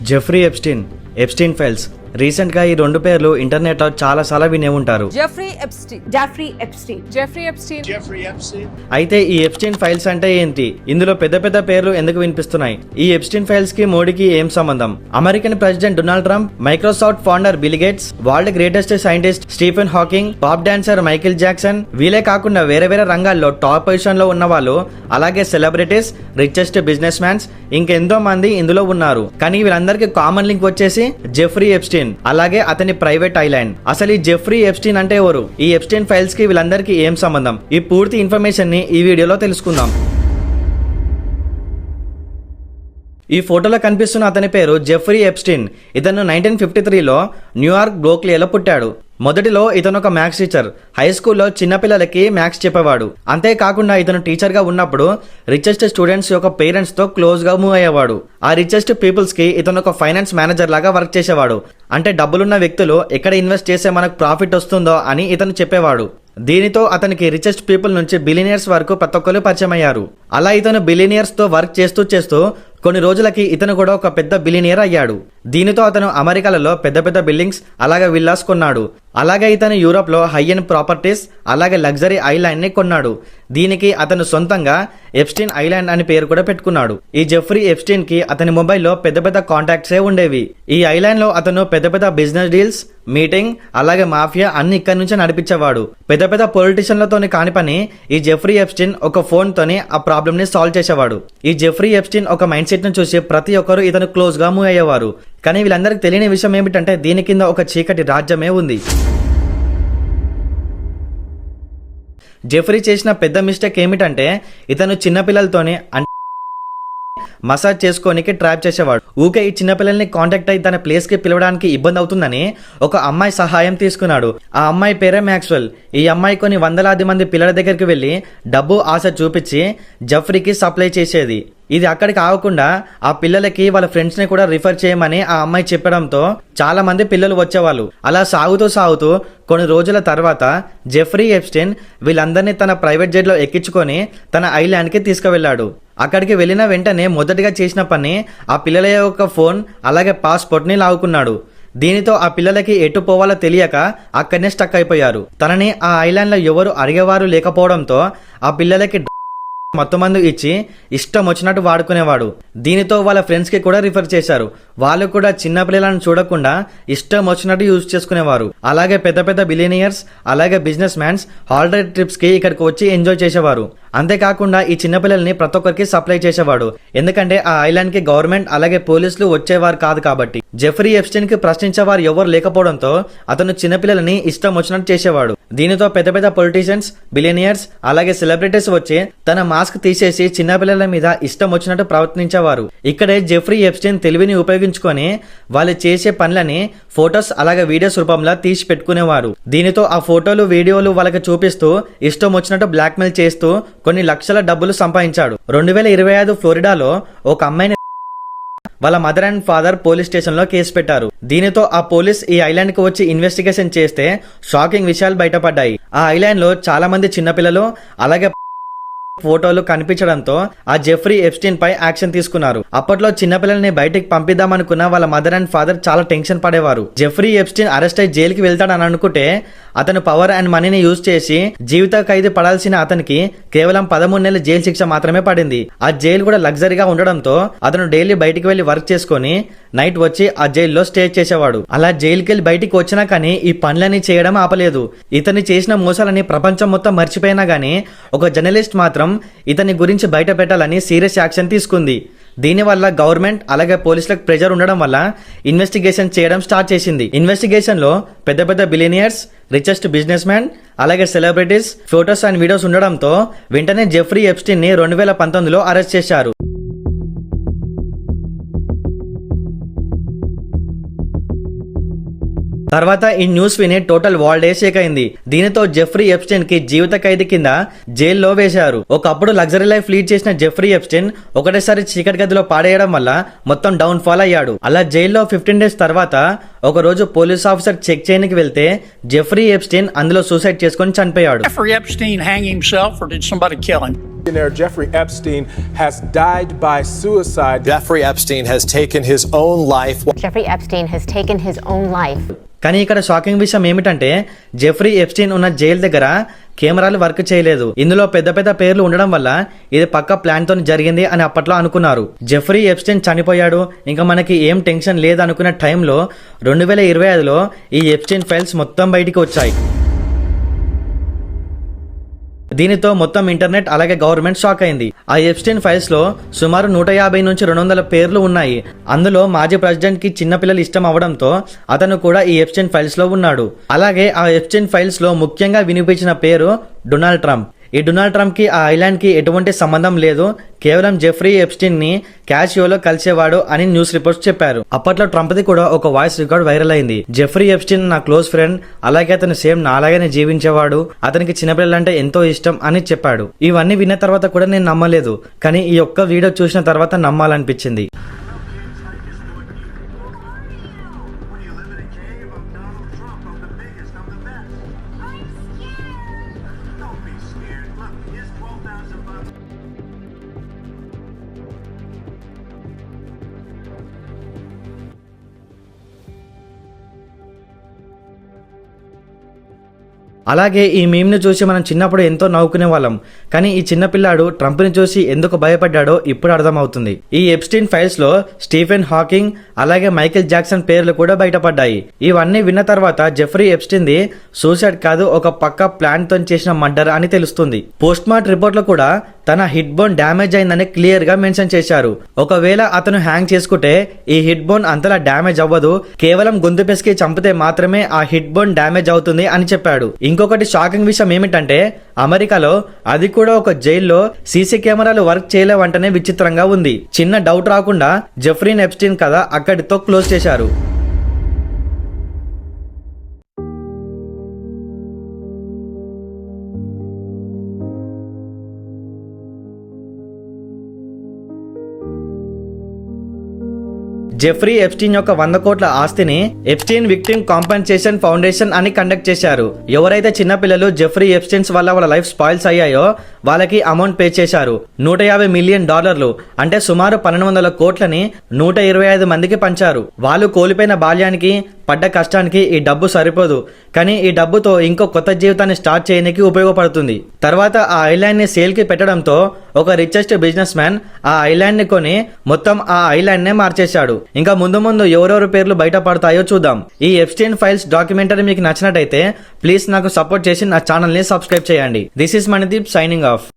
Jeffrey Epstein files. Recent గా ఈ రెండు పేర్లు ఇంటర్నెట్ లో చాలా వినే ఉంటారు. అయితే ఈ ఎప్స్టీన్ ఫైల్స్ అంటే ఏంటి, ఇందులో పెద్ద పేర్లు ఎందుకు వినిపిస్తున్నాయి, ఈ ఎప్స్టీన్ ఫైల్స్ కి మోడీకి ఏం సంబంధం, American president Donald Trump, Microsoft founder Bill Gates, world greatest scientist Stephen Hawking, pop dancer Michael Jackson, వీలే కాకుండా వేరే రంగాల్లో టాప్ పొజిషన్ లో ఉన్న వాళ్ళు, అలాగే సెలబ్రిటీస్, రిచెస్ట్ బిజినెస్ మ్యాన్స్, ఇంకెంతో మంది ఇందులో ఉన్నారు. కానీ వీళ్ళందరికీ కామన్ లింక్ వచ్చేసి జెఫ్రీ ఎప్స్టీన్, అలాగే అతని ప్రైవేట్ ఐలాండ్. అసలు ఈ జెఫ్రీ ఎప్స్టీన్ అంటే ఎవరు, ఈ ఎప్స్టీన్ ఫైల్స్ కి వీళ్ళందరికీ ఏం సంబంధం, ఈ పూర్తి ఇన్ఫర్మేషన్ ని ఈ వీడియోలో తెలుసుకుందాం. ఈ ఫోటోలో కనిపిస్తున్న అతని పేరు జెఫ్రీ ఎప్స్టీన్. ఇతను 1953లో న్యూయార్క్ బ్రూక్లిన్లో పుట్టాడు. మొదటిలో ఇతను ఒక మ్యాథ్స్ టీచర్. హై స్కూల్లో చిన్నపిల్లలకి మ్యాథ్స్ చెప్పేవాడు. అంతేకాకుండా ఇతను టీచర్ గా ఉన్నప్పుడు రిచెస్ట్ స్టూడెంట్స్ యొక్క పేరెంట్స్ తో క్లోజ్ గా మూవ్ అయ్యేవాడు. ఆ రిచెస్ట్ పీపుల్స్ కి ఇతను ఒక ఫైనాన్స్ మేనేజర్ లాగా వర్క్ చేసేవాడు. అంటే డబ్బులున్న వ్యక్తులు ఎక్కడ ఇన్వెస్ట్ చేస్తే మనకు ప్రాఫిట్ వస్తుందో అని ఇతను చెప్పేవాడు. దీనితో అతనికి రిచెస్ట్ పీపుల్ నుంచి బిలినియర్స్ వరకు ప్రతి ఒక్కరు పరిచయం అయ్యారు. అలా ఇతను బిలినియర్స్ తో వర్క్ చేస్తూ కొన్ని రోజులకి ఇతను కూడా ఒక పెద్ద బిలినియర్ అయ్యాడు. దీనితో అతను అమెరికాలలో పెద్ద బిల్డింగ్స్ అలాగే విల్లాస్ కొన్నాడు. అలాగే ఇతను యూరోప్ లో హై ఎండ్ ప్రాపర్టీస్ అలాగే లగ్జరీ ఐలాండ్ ని కొన్నాడు. దీనికి అతను సొంతంగా ఎప్స్టీన్ ఐలాండ్ అని పేరు కూడా పెట్టుకున్నాడు. ఈ జెఫ్రీ ఎప్స్టీన్ కి అతని మొబైల్లో పెద్ద కాంటాక్ట్సే ఉండేవి. ఈ ఐలాండ్ లో అతను పెద్ద బిజినెస్ డీల్స్, మీటింగ్ అలాగే మాఫియా అన్ని ఇక్కడి నుంచి నడిపించేవాడు. పెద్ద పొలిటీషియన్లతోని కాని పని ఈ జెఫ్రీ ఎప్స్టీన్ ఒక ఫోన్ తోని ఆ ప్రాబ్లమ్ ని సాల్వ్ చేసేవాడు. ఈ జెఫ్రీ ఎప్స్టీన్ ఒక మైండ్ సెట్ ను చూసి ప్రతి ఒక్కరు ఇతను క్లోజ్ గా మూవ్ అయ్యేవారు. కానీ వీళ్ళందరికీ తెలియని విషయం ఏమిటంటే దీని కింద ఒక చీకటి రాజ్యమే ఉంది. జెఫ్రీ చేసిన పెద్ద మిస్టేక్ ఏమిటంటే ఇతను చిన్నపిల్లలతోనే మసాజ్ చేసుకోనికి ట్రాప్ చేసేవాడు. ఊకే ఈ చిన్నపిల్లల్ని కాంటాక్ట్ అయ్యి తన ప్లేస్ కి పిలవడానికి ఇబ్బంది అవుతుందని ఒక అమ్మాయి సహాయం తీసుకున్నాడు. ఆ అమ్మాయి పేరే మ్యాక్స్వెల్. ఈ అమ్మాయి కొన్ని వందలాది మంది పిల్లల దగ్గరికి వెళ్లి డబ్బు ఆశ చూపించి జెఫ్రీకి సప్లై చేసేది. ఇది అక్కడికి ఆగకుండా ఆ పిల్లలకి వాళ్ళ ఫ్రెండ్స్ ని కూడా రిఫర్ చేయమని ఆ అమ్మాయి చెప్పడంతో చాలా మంది పిల్లలు వచ్చేవాళ్ళు. అలా సాగుతూ కొన్ని రోజుల తర్వాత జెఫ్రీ ఎప్స్టీన్ వీళ్ళందరినీ తన ప్రైవేట్ జెట్ లో ఎక్కించుకొని తన ఐలాండ్ కి తీసుకువెళ్లాడు. అక్కడికి వెళ్లిన వెంటనే మొదటిగా చేసిన పని ఆ పిల్లల యొక్క ఫోన్ అలాగే పాస్పోర్ట్ ని లాగుకున్నాడు. దీనితో ఆ పిల్లలకి ఎటు పోవాలో తెలియక అక్కడనే స్టక్ అయిపోయారు. తనని ఆ ఐలాండ్ లో ఎవరు అడిగేవారు లేకపోవడంతో ఆ పిల్లలకి మొత్తం మందు ఇచ్చి ఇష్టం వచ్చినట్టు వాడుకునేవాడు. దీనితో వాళ్ళ ఫ్రెండ్స్ కి కూడా రిఫర్ చేశారు. వాళ్ళు కూడా చిన్న పిల్లలను చూడకుండా ఇష్టం వచ్చినట్టు యూజ్ చేసుకునేవారు. అలాగే పెద్ద బిలియనియర్స్ అలాగే బిజినెస్ మ్యాన్స్ హాలిడే ట్రిప్స్ కి ఇక్కడికి వచ్చి ఎంజాయ్ చేసేవారు. అంతేకాకుండా ఈ చిన్నపిల్లల్ని ప్రతి ఒక్కరికి సప్లై చేసేవాడు. ఎందుకంటే ఆ ఐలాండ్ కి గవర్నమెంట్ అలాగే పోలీసులు వచ్చేవారు కాదు కాబట్టి. జెఫ్రీ ఎప్స్టీన్ కి ప్రశ్నించేవారు ఎవరు లేకపోవడంతో అతను చిన్నపిల్లలని ఇష్టం వచ్చినట్టు చేసేవాడు. దీనితో పెద్ద పొలిటీషియన్స్, బిలియనియర్స్ అలాగే సెలబ్రిటీస్ వచ్చి తన మాస్క్ తీసేసి చిన్నపిల్లల మీద ఇష్టం వచ్చినట్టు ప్రవర్తించేవారు. ఇక్కడే జెఫ్రీ ఎప్స్టీన్ తెలివిని ఉపయోగించుకొని వాళ్ళు చేసే పనులని ఫొటోస్ అలాగే వీడియోస్ రూపంలో తీసి పెట్టుకునేవారు. దీనితో ఆ ఫోటోలు వీడియోలు వాళ్ళకి చూపిస్తూ ఇష్టం వచ్చినట్టు బ్లాక్ మెయిల్ చేస్తూ కొన్ని లక్షల డబ్బులు సంపాదించాడు. 2025 ఫ్లోరిడాలో ఒక అమ్మాయిని వాళ్ళ mother and father police station లో కేసు పెట్టారు. దీనితో ఆ పోలీస్ ఈ ఐలాండ్ కి వచ్చి ఇన్వెస్టిగేషన్ చేస్తే షాకింగ్ విషయాలు బయటపడ్డాయి. ఆ ఐలాండ్ లో చాలా మంది చిన్నపిల్లలు అలాగే ఫోటోలు కనిపించడంతో ఆ జెఫ్రీ ఎప్స్టీన్ పై యాక్షన్ తీసుకున్నారు. అప్పట్లో చిన్నపిల్లల్ని బయటికి పంపిద్దామనుకున్న వాళ్ళ మదర్ అండ్ ఫాదర్ చాలా టెన్షన్ పడేవారు. జెఫ్రీ ఎప్స్టీన్ అరెస్ట్ అయ్యి జైలుకి వెళ్తాడని అనుకుంటే అతను పవర్ అండ్ మనీని యూజ్ చేసి జీవిత ఖైదు పడాల్సిన అతనికి కేవలం 13 నెలల జైలు శిక్ష మాత్రమే పడింది. ఆ జైలు కూడా లగ్జరీగా ఉండడంతో అతను డైలీ బయటికి వెళ్లి వర్క్ చేసుకుని నైట్ వచ్చి ఆ జైల్లో స్టే చేసేవాడు. అలా జైలుకి వెళ్లి బయటికి వచ్చినా కానీ ఈ పనులని చేయడం ఆపలేదు. ఇతన్ని చేసిన మోసాలని ప్రపంచం మొత్తం మర్చిపోయినా గానీ ఒక జర్నలిస్ట్ మాత్రం ఇతని గురించి బయట పెట్టాలని సీరియస్ యాక్షన్ తీసుకుంది. దీనివల్ల గవర్నమెంట్ అలాగే పోలీసులకు ప్రెజర్ ఉండడం వల్ల ఇన్వెస్టిగేషన్ చేయడం స్టార్ట్ చేసింది. ఇన్వెస్టిగేషన్ లో పెద్ద బిలియనియర్స్, రిచెస్ట్ బిజినెస్ మ్యాన్ అలాగే సెలబ్రిటీస్ ఫోటోస్ అండ్ వీడియోస్ ఉండడంతో వెంటనే జెఫ్రీ ఎప్స్టీన్ ని 2019లో అరెస్ట్ చేశారు. తర్వాత ఈ న్యూస్ విని టోటల్ వరల్డ్ షేక్ అయింది. దీనితో జెఫ్రీ ఎప్స్టీన్ కి జీవిత ఖైదు కింద జైల్లో వేశారు. ఒకప్పుడు లగ్జరీ లైఫ్ లీడ్ చేసిన జెఫ్రీ ఎప్స్టీన్ ఒకటేసారి చీకటి గదిలో పాడేయడం వల్ల మొత్తం డౌన్ ఫాల్ అయ్యాడు. అలా జైల్లో 15 డేస్ తర్వాత ఒక రోజు పోలీస్ ఆఫీసర్ చెక్ చేయడానికి వెళ్తే జెఫ్రీ ఎప్స్టీన్ అందులో సూసైడ్ చేసుకొని చనిపోయాడు. Jeffrey Epstein hang himself or did somebody kill him? Jeffrey Epstein has died by suicide. Jeffrey Epstein has taken his own life. Jeffrey Epstein has taken his own life. కానీ ఇక్కడ shocking విషయం ఏమిటంటే Jeffrey Epstein ఉన్న jail దగ్గర కెమెరాలు work చేయలేదు. ఇందులో పెద్ద పెద్ద పేర్లు ఉండడం వల్ల ఇది పక్క ప్లాన్ తో జరిగింది అని అప్పట్లో అనుకున్నారు. జెఫ్రీ ఎప్స్టీన్ చనిపోయాడు, ఇంకా మనకి ఏం టెన్షన్ లేదు అనుకున్న టైంలో 2025లో ఈ ఎప్స్టీన్ ఫైల్స్ మొత్తం బయటికి వచ్చాయి. దీనితో మొత్తం ఇంటర్నెట్ అలాగే గవర్నమెంట్ షాక్ అయింది. ఆ ఎప్స్టీన్ ఫైల్స్ లో సుమారు 150 నుంచి 200 పేర్లు ఉన్నాయి. అందులో మాజీ ప్రెసిడెంట్ కి చిన్నపిల్లలు ఇష్టం అవడంతో అతను కూడా ఈ ఎప్స్టీన్ ఫైల్స్ లో ఉన్నాడు. అలాగే ఆ ఎప్స్టీన్ ఫైల్స్ లో ముఖ్యంగా వినిపించిన పేరు డొనాల్డ్ ట్రంప్. ఈ డొనాల్డ్ ట్రంప్ కి ఆ ఐలాండ్ కి ఎటువంటి సంబంధం లేదు, కేవలం జెఫ్రీ ఎప్స్టీన్ ని క్యాషియోలో కలిసేవాడు అని న్యూస్ రిపోర్ట్స్ చెప్పారు. అప్పట్లో ట్రంప్ ది కూడా ఒక వాయిస్ రికార్డ్ వైరల్ అయింది. జెఫ్రీ ఎప్స్టీన్ నా క్లోజ్ ఫ్రెండ్, అలాగే అతను సేమ్ నాలాగానే జీవించేవాడు, అతనికి చిన్నపిల్లలంటే ఎంతో ఇష్టం అని చెప్పాడు. ఇవన్నీ విన్న తర్వాత కూడా నేను నమ్మలేదు, కానీ ఈ ఒక్క వీడియో చూసిన తర్వాత నమ్మాలనిపించింది. అలాగే ఈ మీమ్ని చూసి మనం చిన్నప్పుడు ఎంతో నవ్వుకునే వాళ్ళం, కానీ ఈ చిన్నపిల్లాడు ట్రంప్ని చూసి ఎందుకు భయపడ్డాడో ఇప్పుడు అర్థమవుతుంది. ఈ ఎప్స్టీన్ ఫైల్స్ లో స్టీఫెన్ హాకింగ్ అలాగే మైకేల్ జాక్సన్ పేర్లు కూడా బయటపడ్డాయి. ఇవన్నీ విన్న తర్వాత జెఫ్రీ ఎప్స్టీన్ ది సూసైడ్ కాదు, ఒక పక్క ప్లాన్ తో చేసిన మర్డర్ అని తెలుస్తుంది. పోస్ట్ మార్టం రిపోర్ట్ లో కూడా తన హిట్ బోన్ డ్యామేజ్ అయిందని క్లియర్ గా మెన్షన్ చేశారు. ఒకవేళ అతను హ్యాంగ్ చేసుకుంటే ఈ హిట్ బోన్ అంతలా డ్యామేజ్ అవ్వదు, కేవలం గొంతు పెసికి చంపితే మాత్రమే ఆ హిట్ బోన్ డ్యామేజ్ అవుతుంది అని చెప్పాడు. ఇంకొకటి షాకింగ్ విషయం ఏమిటంటే అమెరికాలో అది కూడా ఒక జైల్లో సీసీ కెమెరాలు వర్క్ చేయలేవంటనే విచిత్రంగా ఉంది. చిన్న డౌట్ రాకుండా జెఫ్రీ ఎప్స్టీన్ కథ అక్కడితో క్లోజ్ చేశారు. జెఫ్రీ ఎప్స్టీన్ యొక్క 100 కోట్ల ఆస్తిని ఎప్స్టీన్ విక్టిమ్ కాంపెన్సేషన్ ఫౌండేషన్ అని కండక్ట్ చేశారు. ఎవరైతే చిన్నపిల్లలు జెఫ్రీ ఎప్స్టీన్స్ వల్ల వాళ్ళ లైఫ్ స్పాయిల్స్ అయ్యాయో వాళ్ళకి అమౌంట్ పే చేశారు. $150 మిలియన్ అంటే సుమారు 1200 కోట్లని 125 మందికి పంచారు. వాళ్ళు కోల్పోయిన బాల్యానికి పడ్డ కష్టానికి ఈ డబ్బు సరిపోదు, కానీ ఈ డబ్బుతో ఇంకో కొత్త జీవితాన్ని స్టార్ట్ చేయడానికి ఉపయోగపడుతుంది. తర్వాత ఆ ఐలాండ్ ని సేల్ కి పెట్టడంతో ఒక రిచెస్ట్ బిజినెస్ మ్యాన్ ఆ ఐలాండ్ ని కొని మొత్తం ఆ ఐలాండ్ నే మార్చేశాడు. ఇంకా ముందు ముందు ఎవరెవరి పేర్లు బయట పడతాయో చూద్దాం. ఈ ఎప్స్టీన్ ఫైల్స్ డాక్యుమెంటరీ మీకు నచ్చినట్టయితే ప్లీజ్ నాకు సపోర్ట్ చేసి నా ఛానల్ ని సబ్స్క్రైబ్ చేయండి. This is Manideep signing off.